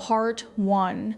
Part 1.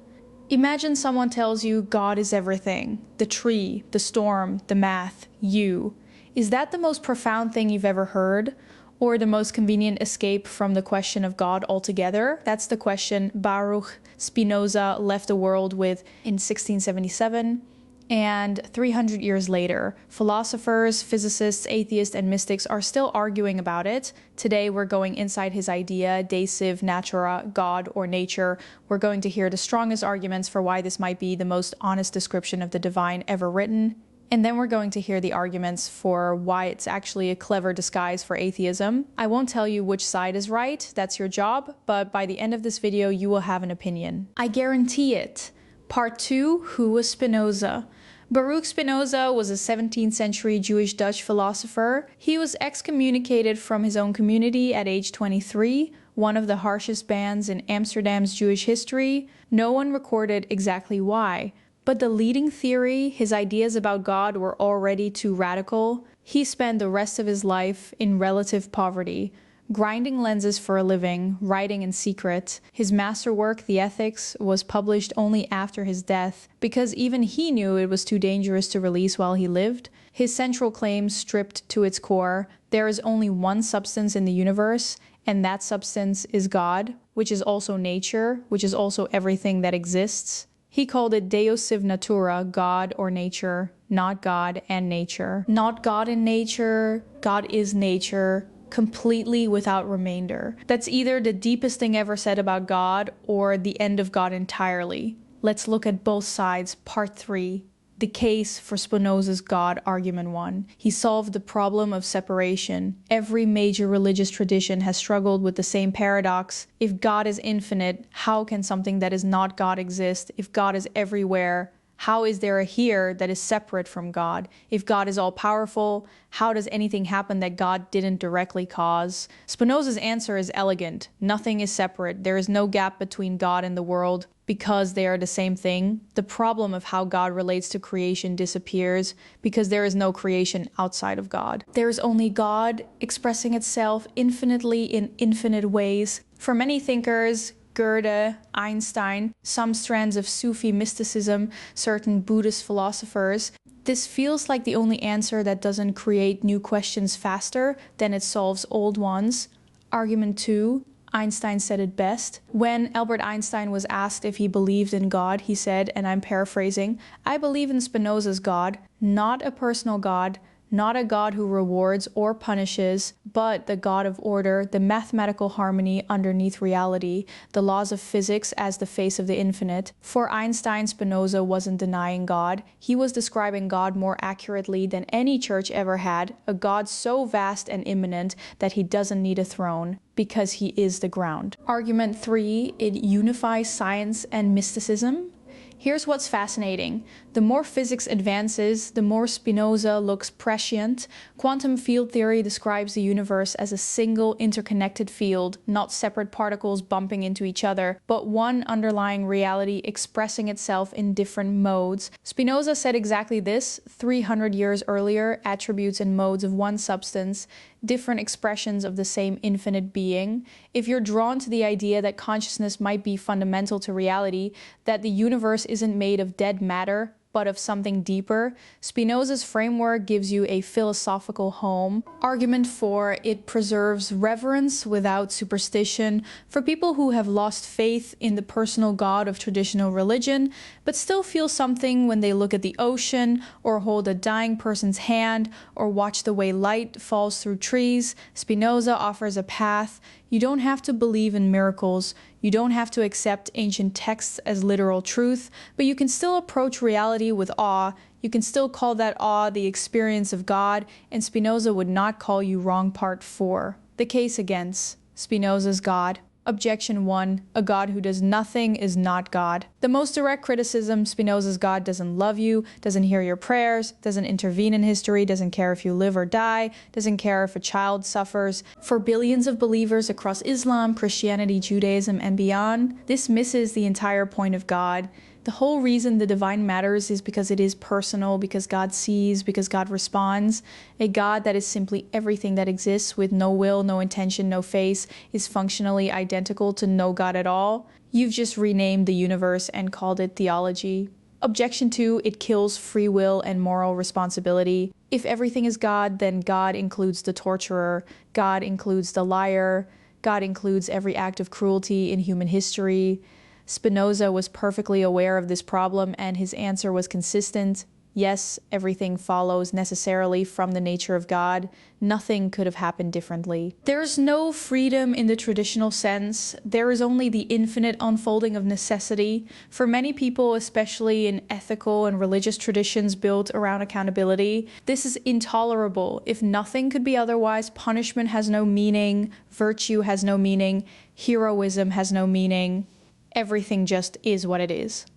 Imagine someone tells you God is everything. The tree, the storm, the math, you. Is that the most profound thing you've ever heard? Or the most convenient escape from the question of God altogether? That's the question Baruch Spinoza left the world with in 1677. And 300 years later, philosophers, physicists, atheists, and mystics are still arguing about it. Today, we're going inside his idea, Deus, sive, Natura, God or nature. We're going to hear the strongest arguments for why this might be the most honest description of the divine ever written. And then we're going to hear the arguments for why it's actually a clever disguise for atheism. I won't tell you which side is right, that's your job, but by the end of this video, you will have an opinion. I guarantee it. Part 2, Who was Spinoza? Baruch Spinoza was a 17th century Jewish-Dutch philosopher. He was excommunicated from his own community at age 23, one of the harshest bans in Amsterdam's Jewish history. No one recorded exactly why. But the leading theory, his ideas about God were already too radical. He spent the rest of his life in relative poverty, grinding lenses for a living, writing in secret. His masterwork, The Ethics, was published only after his death, because even he knew it was too dangerous to release while he lived. His central claim stripped to its core: there is only one substance in the universe, and that substance is God, which is also nature, which is also everything that exists. He called it Deus sive Natura, God or nature, not God and nature. Not God and nature, God is nature, completely without remainder. That's either the deepest thing ever said about God or the end of God entirely. Let's look at both sides. Part 3. The case for Spinoza's God, Argument 1. He solved the problem of separation. Every major religious tradition has struggled with the same paradox. If God is infinite, how can something that is not God exist? If God is everywhere, how is there a here that is separate from God? If God is all-powerful, how does anything happen that God didn't directly cause? Spinoza's answer is elegant. Nothing is separate. There is no gap between God and the world because they are the same thing. The problem of how God relates to creation disappears because there is no creation outside of God. There is only God expressing itself infinitely in infinite ways. For many thinkers, Goethe, Einstein, some strands of Sufi mysticism, certain Buddhist philosophers, this feels like the only answer that doesn't create new questions faster than it solves old ones. Argument 2. Einstein said it best. When Albert Einstein was asked if he believed in God, he said, and I'm paraphrasing, "I believe in Spinoza's God, not a personal God, not a God who rewards or punishes, but the God of order, the mathematical harmony underneath reality, the laws of physics as the face of the infinite." For Einstein, Spinoza wasn't denying God. He was describing God more accurately than any church ever had, a God so vast and immanent that he doesn't need a throne, because he is the ground. Argument 3, it unifies science and mysticism. Here's what's fascinating. The more physics advances, the more Spinoza looks prescient. Quantum field theory describes the universe as a single interconnected field, not separate particles bumping into each other, but one underlying reality expressing itself in different modes. Spinoza said exactly this 300 years earlier: attributes and modes of one substance, different expressions of the same infinite being. If you're drawn to the idea that consciousness might be fundamental to reality, that the universe isn't made of dead matter, but of something deeper, Spinoza's framework gives you a philosophical home. Argument 4, it preserves reverence without superstition. For people who have lost faith in the personal God of traditional religion, but still feel something when they look at the ocean, or hold a dying person's hand, or watch the way light falls through trees, Spinoza offers a path. You don't have to believe in miracles. You don't have to accept ancient texts as literal truth, but you can still approach reality with awe. You can still call that awe the experience of God, and Spinoza would not call you wrong. Part 4. The case against Spinoza's God. Objection 1. A God who does nothing is not God. The most direct criticism: Spinoza's God doesn't love you, doesn't hear your prayers, doesn't intervene in history, doesn't care if you live or die, doesn't care if a child suffers. For billions of believers across Islam, Christianity, Judaism, and beyond, this misses the entire point of God. The whole reason the divine matters is because it is personal, because God sees, because God responds. A God that is simply everything that exists with no will, no intention, no face is functionally identical to no God at all. You've just renamed the universe and called it theology. Objection 2, it kills free will and moral responsibility. If everything is God, then God includes the torturer, God includes the liar, God includes every act of cruelty in human history. Spinoza was perfectly aware of this problem, and his answer was consistent. Yes, everything follows necessarily from the nature of God. Nothing could have happened differently. There's no freedom in the traditional sense. There is only the infinite unfolding of necessity. For many people, especially in ethical and religious traditions built around accountability, this is intolerable. If nothing could be otherwise, punishment has no meaning, virtue has no meaning, heroism has no meaning. Everything just is what it is.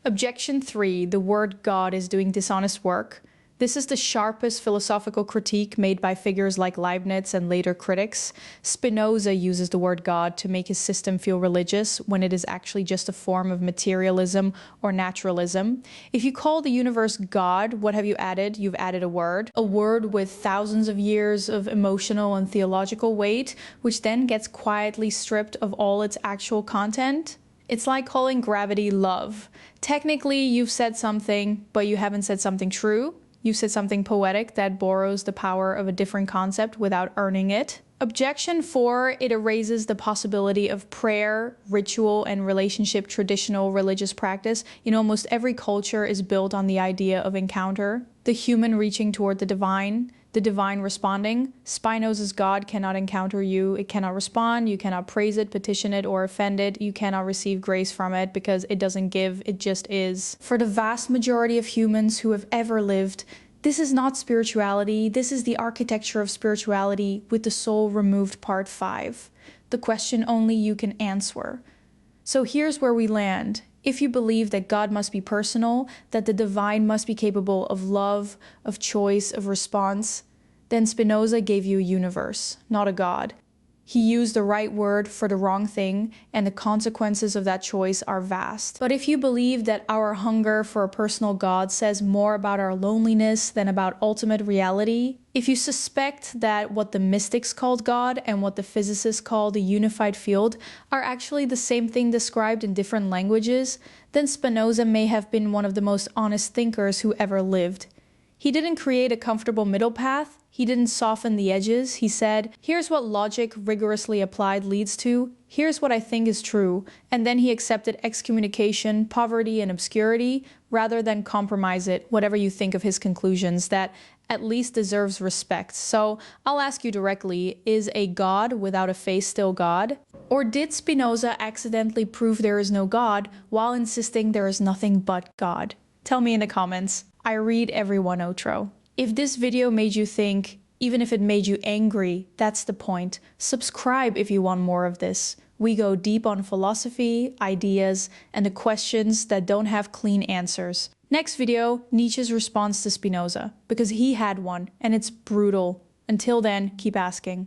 Objection 3, the word God is doing dishonest work. This is the sharpest philosophical critique made by figures like Leibniz and later critics. Spinoza uses the word God to make his system feel religious when it is actually just a form of materialism or naturalism. If you call the universe God, what have you added? You've added a word with thousands of years of emotional and theological weight, which then gets quietly stripped of all its actual content. It's like calling gravity love. Technically, you've said something, but you haven't said something true. You said something poetic that borrows the power of a different concept without earning it. Objection 4, it erases the possibility of prayer, ritual, and relationship traditional religious practice. In almost every culture is built on the idea of encounter, the human reaching toward the divine responding. Spinoza's God cannot encounter you, it cannot respond, you cannot praise it, petition it, or offend it, you cannot receive grace from it because it doesn't give, it just is. For the vast majority of humans who have ever lived, this is not spirituality, this is the architecture of spirituality with the soul removed part 5. The question only you can answer. So here's where we land. If you believe that God must be personal, that the divine must be capable of love, of choice, of response, then Spinoza gave you a universe, not a God. He used the right word for the wrong thing, and the consequences of that choice are vast. But if you believe that our hunger for a personal God says more about our loneliness than about ultimate reality, if you suspect that what the mystics called God and what the physicists call the unified field are actually the same thing described in different languages, then Spinoza may have been one of the most honest thinkers who ever lived. He didn't create a comfortable middle path. He didn't soften the edges. He said, here's what logic rigorously applied leads to. Here's what I think is true. And then he accepted excommunication, poverty, and obscurity rather than compromise it, whatever you think of his conclusions, that at least deserves respect. So I'll ask you directly, is a God without a face still God? Or did Spinoza accidentally prove there is no God while insisting there is nothing but God? Tell me in the comments. I read every one outro. If this video made you think, even if it made you angry, that's the point. Subscribe if you want more of this. We go deep on philosophy, ideas, and the questions that don't have clean answers. Next video, Nietzsche's response to Spinoza, because he had one, and it's brutal. Until then, keep asking.